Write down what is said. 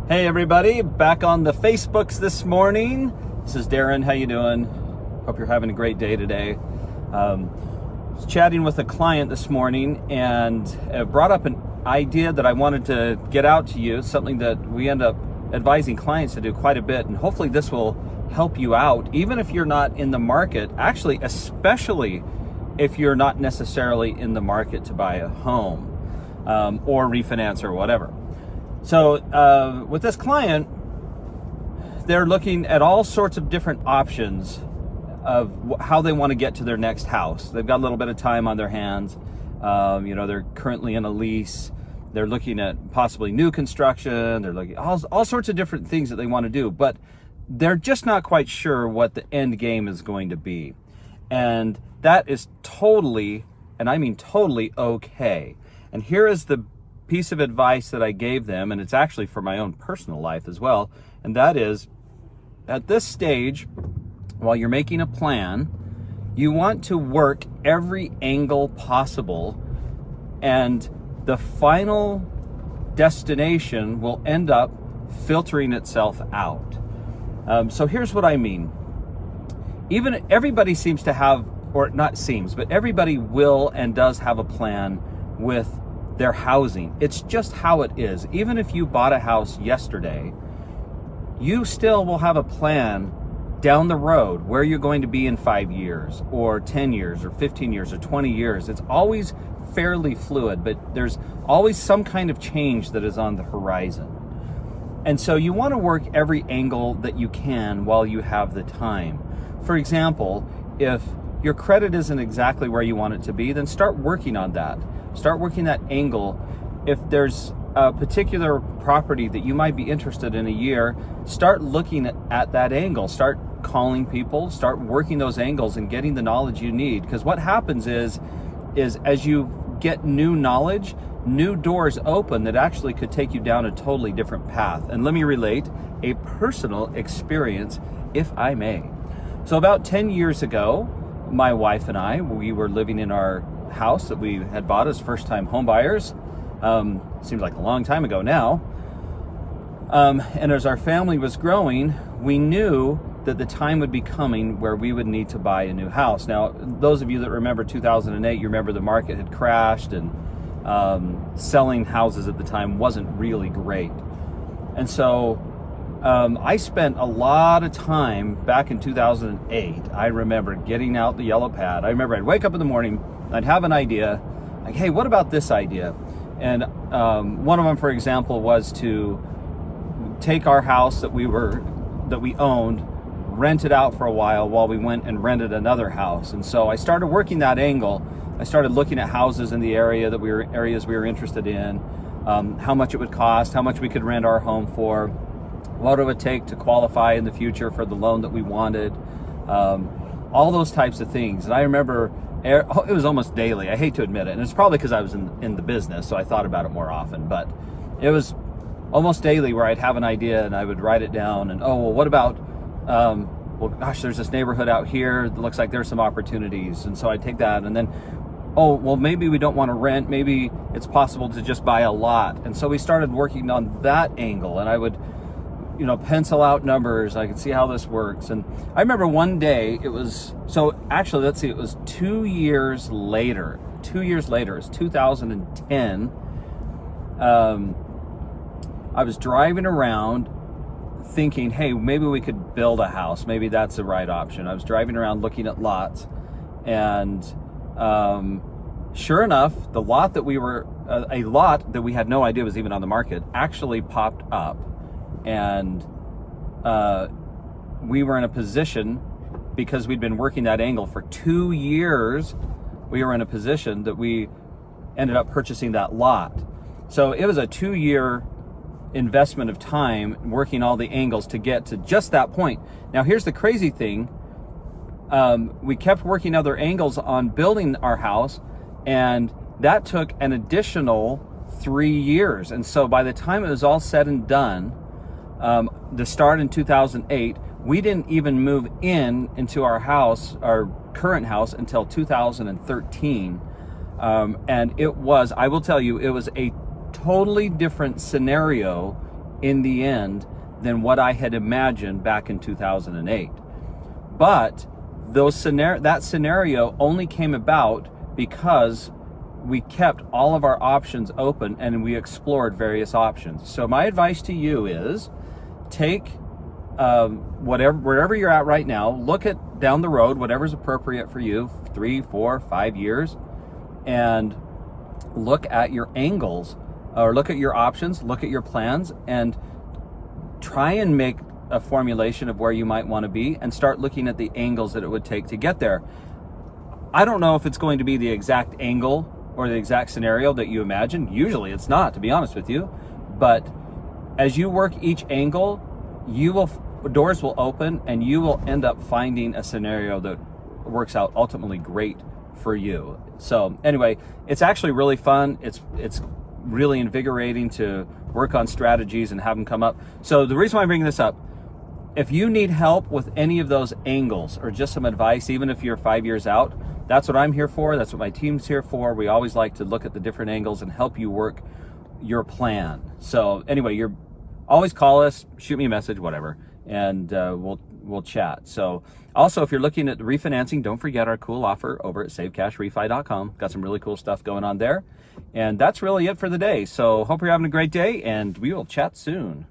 Hey everybody, back on the Facebooks this morning. This is Darin. How you doing? Hope you're having a great day today. I was chatting with a client this morning and brought up an idea that I wanted to get out to you, something that we end up advising clients to do quite a bit, and hopefully this will help you out, even if you're not in the market, actually, especially if you're not necessarily in the market to buy a home or refinance or whatever. So with this client, they're looking at all sorts of different options of how they want to get to their next house. They've got a little bit of time on their hands. They're currently in a lease. They're looking at possibly new construction. They're looking at all sorts of different things that they want to do, but they're just not quite sure what the end game is going to be. And that is totally, and I mean totally, okay. And here is the piece of advice that I gave them, and it's actually for my own personal life as well, and that is, at this stage, while you're making a plan, you want to work every angle possible, and the final destination will end up filtering itself out. So here's what I mean. Even everybody seems to have, or not seems, but everybody will and does have a plan with their housing. It's just how it is. Even if you bought a house yesterday, you still will have a plan down the road where you're going to be in 5 years or 10 years or 15 years or 20 years. It's always fairly fluid, but there's always some kind of change that is on the horizon. And so you want to work every angle that you can while you have the time. For example, if your credit isn't exactly where you want it to be, then start working on that. Start working that angle. If there's a particular property that you might be interested in a year, start looking at that angle. Start calling people, start working those angles and getting the knowledge you need. Because what happens is as you get new knowledge, new doors open that actually could take you down a totally different path. And let me relate a personal experience, if I may. So about 10 years ago, my wife and I, we were living in our house that we had bought as first-time home buyers. Seems like a long time ago now. And as our family was growing, we knew that the time would be coming where we would need to buy a new house. Now, those of you that remember 2008, you remember the market had crashed, and selling houses at the time wasn't really great. And so I spent a lot of time back in 2008. I remember getting out the yellow pad. I remember I'd wake up in the morning, I'd have an idea, like, hey, what about this idea? And one of them, for example, was to take our house that we owned, rent it out for a while we went and rented another house. And so I started working that angle. I started looking at houses in the areas we were interested in, how much it would cost, how much we could rent our home for, what it would take to qualify in the future for the loan that we wanted, all those types of things. And I remember it was almost daily. I hate to admit it, and it's probably because I was in the business, so I thought about it more often, but it was almost daily where I'd have an idea and I would write it down, and what about, there's this neighborhood out here that looks like there's some opportunities, and so I'd take that, and then, maybe we don't want to rent, maybe it's possible to just buy a lot. And so we started working on that angle, and I would pencil out numbers. I could see how this works. And I remember one day it was 2 years later. 2 years later, it's 2010. I was driving around thinking, hey, maybe we could build a house. Maybe that's the right option. I was driving around looking at lots, and sure enough, the lot that a lot that we had no idea was even on the market actually popped up. And we were in a position, because we'd been working that angle for 2 years, we were in a position that we ended up purchasing that lot. So it was a 2-year investment of time working all the angles to get to just that point. Now, here's the crazy thing. We kept working other angles on building our house, and that took an additional 3 years. And so by the time it was all said and done, the start in 2008, we didn't even move into our house, our current house, until 2013. And it was, I will tell you, it was a totally different scenario in the end than what I had imagined back in 2008. But that scenario only came about because we kept all of our options open and we explored various options. So my advice to you is take wherever you're at right now, look at down the road, whatever's appropriate for you, 3, 4, 5 years, and look at your angles, or look at your options, look at your plans, and try and make a formulation of where you might want to be and start looking at the angles that it would take to get there. I don't know if it's going to be the exact angle or the exact scenario that you imagine. Usually it's not, to be honest with you. But as you work each angle, doors will open and you will end up finding a scenario that works out ultimately great for you. So anyway, it's actually really fun. It's really invigorating to work on strategies and have them come up. So the reason why I'm bringing this up, if you need help with any of those angles or just some advice, even if you're 5 years out, that's what I'm here for. That's what my team's here for. We always like to look at the different angles and help you work your plan. So anyway, you're always call us, shoot me a message, whatever, and we'll chat. So also, if you're looking at refinancing, don't forget our cool offer over at savecashrefi.com. Got some really cool stuff going on there. And that's really it for the day. So hope you're having a great day, and we will chat soon.